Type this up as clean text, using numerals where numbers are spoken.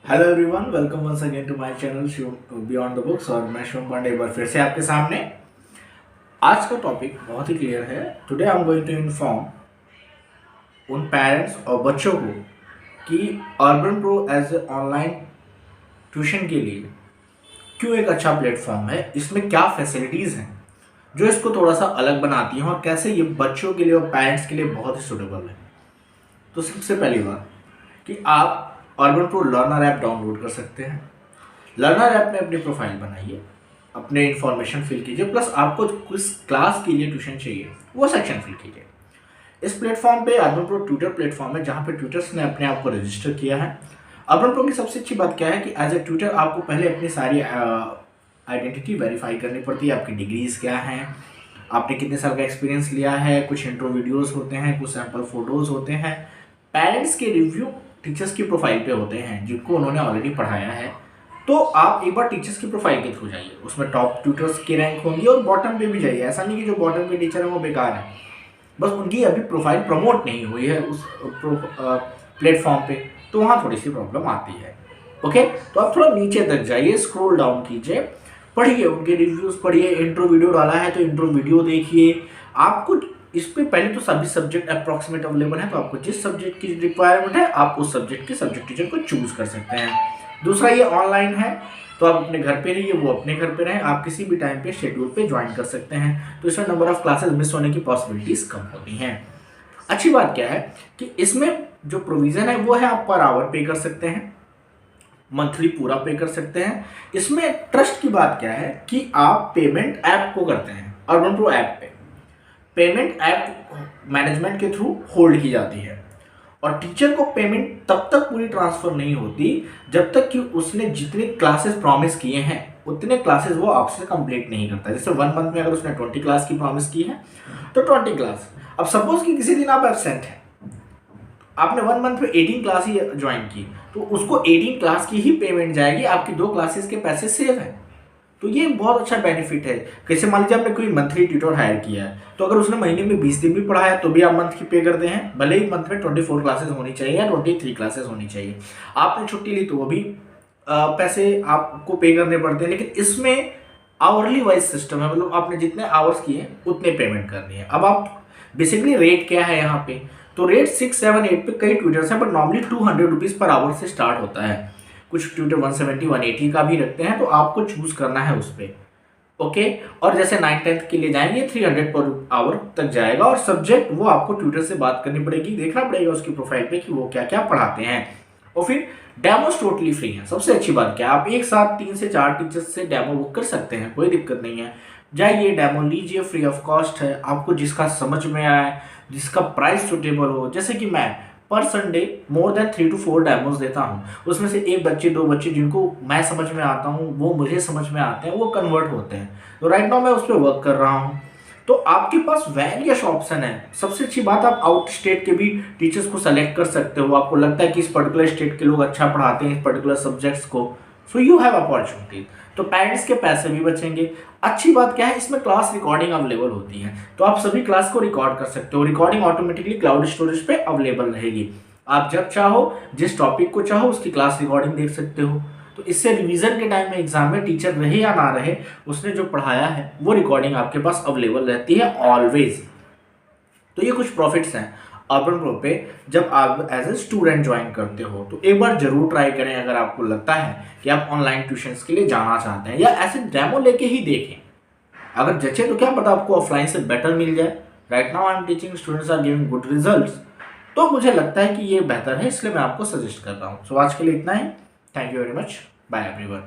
Hello everyone, welcome once again to my channel beyond the books. और मैं शिवम पांडे एक बार फिर से आपके सामने। आज का टॉपिक बहुत ही क्लियर है। Today I am going to inform उन पेरेंट्स और बच्चों को कि UrbanPro as a online tuition के लिए क्यों एक अच्छा प्लेटफॉर्म है, इसमें क्या फैसिलिटीज़ हैं जो इसको थोड़ा सा अलग बनाती हैं और कैसे ये बच्चों के लिए और पेरेंट्स के लिए बहुत ही सूटेबल है। तो सबसे पहली बात कि आप urban pro learner app download कर सकते हैं। लर्नर ऐप में अपनी प्रोफाइल बनाइए, अपने इन्फॉर्मेशन फिल कीजिए, प्लस आपको किस क्लास के लिए ट्यूशन चाहिए वो सेक्शन फिल कीजिए। इस प्लेटफॉर्म पे अर्बन प्रो ट्यूटर प्लेटफॉर्म है जहाँ पे ट्यूटर्स ने अपने आप को रजिस्टर किया है। अर्बन प्रो की सबसे अच्छी बात क्या है कि एज ए ट्यूटर आपको पहले अपनी सारी आइडेंटिटी वेरीफाई करनी पड़ती है। आपकी डिग्रीज क्या हैं, आपने कितने साल का एक्सपीरियंस लिया है, कुछ इंट्रो वीडियोज़ होते हैं, कुछ सैम्पल फोटोज़ होते हैं, पेरेंट्स के रिव्यू टीचर्स की प्रोफाइल पे होते हैं जिनको उन्होंने ऑलरेडी पढ़ाया है। तो आप एक बार टीचर्स की प्रोफाइल के थ्रू जाइए, उसमें टॉप ट्यूटर्स की रैंक होंगी और बॉटम पे भी जाइए। ऐसा नहीं कि जो बॉटम पे टीचर है वो बेकार है, बस उनकी अभी प्रोफाइल प्रमोट नहीं हुई है उस प्लेटफॉर्म पे, तो वहाँ थोड़ी सी प्रॉब्लम आती है। ओके, तो आप थोड़ा नीचे तक जाइए, स्क्रॉल डाउन कीजिए, पढ़िए उनके रिव्यूज़, पढ़िए। इंट्रो वीडियो डाला है तो इंट्रो वीडियो देखिए। आपको इस पे पहले तो सभी सब्जेक्ट अप्रॉक्सीमेट अवेलेबल है, तो आपको जिस सब्जेक्ट की रिक्वायरमेंट है आप उस सब्जेक्ट के सब्जेक्ट टीचर को चूज कर सकते हैं। दूसरा, ये ऑनलाइन है तो आप अपने घर पे रहिए, वो अपने घर पे रहें, आप किसी भी टाइम पे शेड्यूल पे ज्वाइन कर सकते हैं। तो इसमें नंबर ऑफ क्लासेस मिस होने की पॉसिबिलिटीज कम होती हैं। अच्छी बात क्या है कि इसमें जो प्रोविजन है वो है आप पर आवर पे कर सकते हैं, मंथली पूरा पे कर सकते हैं। इसमें ट्रस्ट की बात क्या है कि आप पेमेंट ऐप को करते हैं। अर्बन प्रो ऐप पे पेमेंट ऐप मैनेजमेंट के थ्रू होल्ड की जाती है और टीचर को पेमेंट तब तक पूरी ट्रांसफर नहीं होती जब तक कि उसने जितने क्लासेस प्रॉमिस किए हैं उतने क्लासेस वो आपसे कंप्लीट नहीं करता। जैसे 1 मंथ में अगर उसने 20 क्लास की प्रॉमिस की है तो 20 क्लास। अब सपोज कि किसी दिन आप एब्सेंट हैं, आपने 1 मंथ में 18 क्लास ही ज्वाइन की, तो उसको 18 क्लास की ही पेमेंट जाएगी, आपकी 2 क्लासेस के पैसे सेव हैं। तो ये बहुत अच्छा बेनिफिट है। कैसे, मान लीजिए आपने कोई मंथली ट्यूटर हायर किया है, तो अगर उसने महीने में 20 दिन भी पढ़ाया तो भी आप मंथ की पे करते हैं, भले ही मंथ में 24 क्लासेस होनी चाहिए या 23 क्लासेस होनी चाहिए। आपने छुट्टी ली तो वो भी पैसे आपको पे करने पड़ते हैं, लेकिन इसमें आवरली वाइज सिस्टम है, मतलब आपने जितने आवर्स किए उतने पेमेंट करनी है। अब आप बेसिकली रेट क्या है यहाँ पे, तो रेट 6, 7, 8 पे कई ट्यूटर्स हैं, but normally 200 rupees per hour से स्टार्ट होता है। कुछ ट्यूटर 170, 180 का भी रखते हैं, तो आपको चूज करना है उस पर। ओके, और जैसे 9th-10th के लिए जाएंगे 300 पर आवर तक जाएगा। और सब्जेक्ट वो आपको ट्यूटर से बात करनी पड़ेगी, देखना पड़ेगा उसकी प्रोफाइल पे कि वो क्या क्या पढ़ाते हैं। और फिर डेमोस टोटली फ्री है। सबसे अच्छी बात क्या, आप एक साथ 3 से 4 टीचर्स से डेमो बुक कर सकते हैं, कोई दिक्कत नहीं है। जाइए, डेमो लीजिए, फ्री ऑफ कॉस्ट है। आपको जिसका समझ में आए, जिसका प्राइस सुटेबल हो, जैसे कि मैं पर Sunday more than 3 to 4 demos देता हूँ, उसमें से 1 बच्चे 2 बच्चे जिनको मैं समझ में आता हूँ, वो मुझे समझ में आते हैं, वो कन्वर्ट होते हैं। तो राइट नाउ मैं उस पर वर्क कर रहा हूँ। तो आपके पास वेरियस ऑप्शन है। सबसे अच्छी बात, आप आउट स्टेट के भी टीचर्स को सेलेक्ट कर सकते हो। आपको लगता है कि इस पर्टिकुलर स्टेट के लोग अच्छा पढ़ाते हैं इस पर्टिकुलर सब्जेक्ट्स को, सो यू हैव अपॉर्चुनिटी। तो पेरेंट्स के पैसे भी बचेंगे। अच्छी बात क्या है, इसमें क्लास रिकॉर्डिंग अवेलेबल होती है, तो आप सभी क्लास को रिकॉर्ड कर सकते हो। रिकॉर्डिंग ऑटोमेटिकली क्लाउड स्टोरेज पे अवेलेबल रहेगी। आप जब चाहो, जिस टॉपिक को चाहो, उसकी क्लास रिकॉर्डिंग देख सकते हो। तो इससे रिवीजन के टाइम में एग्जाम में टीचर रहे या ना रहे, उसने जो पढ़ाया है वो रिकॉर्डिंग आपके पास अवेलेबल रहती है ऑलवेज। तो ये कुछ प्रॉफिट्स हैं अर्बन प्रो पे जब आप एज ए स्टूडेंट ज्वाइन करते हो। तो एक बार जरूर ट्राई करें अगर आपको लगता है कि आप ऑनलाइन ट्यूशंस के लिए जाना चाहते हैं, या ऐसे डेमो लेके ही देखें। अगर जचे तो क्या पता आपको ऑफलाइन से बेटर मिल जाए। Right now I am teaching, students are giving good results, तो मुझे लगता है कि ये बेहतर है, इसलिए मैं आपको सजेस्ट कर रहा हूँ। सो आज के लिए इतना ही। Thank you very much, bye everyone.